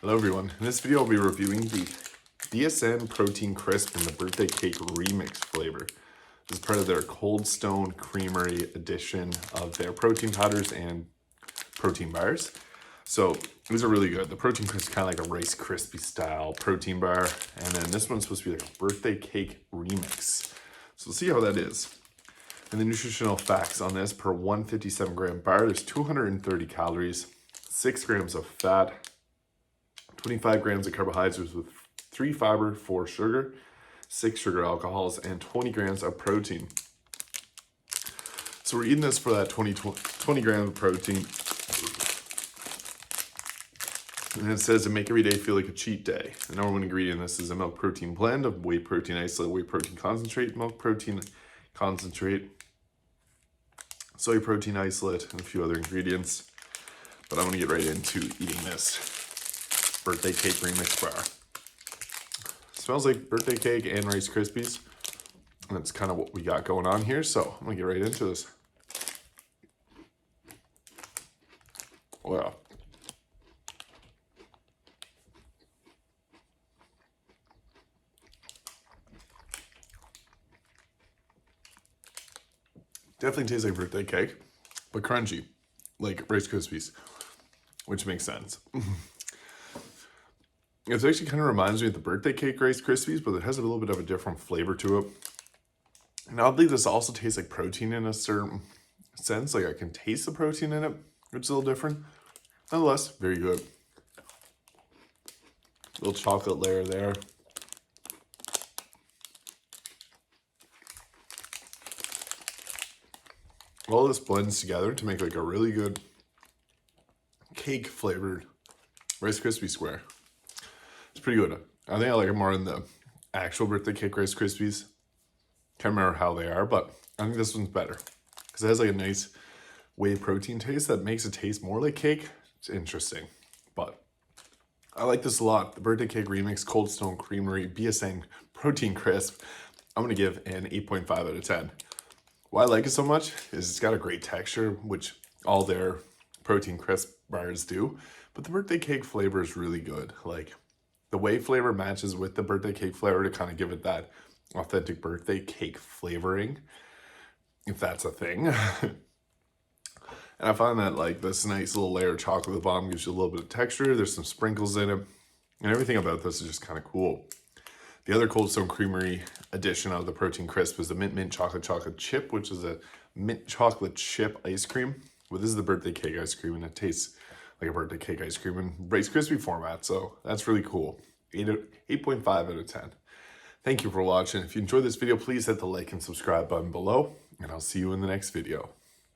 Hello everyone, in this video I'll be reviewing the BSN Protein Crisp in the Birthday Cake Remix flavor. This is part of their Coldstone Creamery edition of their protein powders and protein bars. So these are really good. The Protein Crisp is kind of like a Rice Krispies style protein bar, and then this one's supposed to be like a Birthday Cake Remix. So we'll see how that is. And the nutritional facts on this: per 157 gram bar, there's 230 calories, 6 grams of fat, 25 grams of carbohydrates with 3 fiber, 4 sugar, 6 sugar alcohols, and 20 grams of protein. So we're eating this for that 20 grams of protein. And it says to make every day feel like a cheat day. The number one ingredient in this is a milk protein blend of whey protein isolate, whey protein concentrate, milk protein concentrate, soy protein isolate, and a few other ingredients. But I'm gonna get right into eating this Birthday Cake Remix bar. Smells like birthday cake and Rice Krispies. And that's kind of what we got going on here. So I'm gonna get right into this. Wow. Definitely tastes like birthday cake, but crunchy, like Rice Krispies, which makes sense. It actually kind of reminds me of the birthday cake Rice Krispies, but it has a little bit of a different flavor to it. And oddly, this also tastes like protein in a certain sense. Like I can taste the protein in it, which is a little different. Nonetheless, very good. Little chocolate layer there. All this blends together to make like a really good cake flavored Rice Krispie square. It's pretty good. I think I like it more than the actual birthday cake Rice Krispies. Can't remember how they are, but I think this one's better because it has like a nice whey protein taste that makes it taste more like cake. It's interesting, but I like this a lot. The Birthday Cake Remix Coldstone Creamery BSN Protein Crisp. I'm gonna give an 8.5 out of 10. Why I like it so much is it's got a great texture, which all their protein crisp bars do, but the birthday cake flavor is really good. Like the whey flavor matches with the birthday cake flavor to kind of give it that authentic birthday cake flavoring, if that's a thing. And I find that like this nice little layer of chocolate at the bottom gives you a little bit of texture. There's some sprinkles in it, and everything about this is just kind of cool. The other Coldstone Creamery edition of the Protein Crisp is the Mint Chocolate Chip, which is a mint chocolate chip ice cream. But this is the birthday cake ice cream, and it tastes like a birthday cake ice cream in Rice Krispie format. So that's really cool. 8.5 out of 10. Thank you for watching. If you enjoyed this video, please hit the like and subscribe button below, and I'll see you in the next video.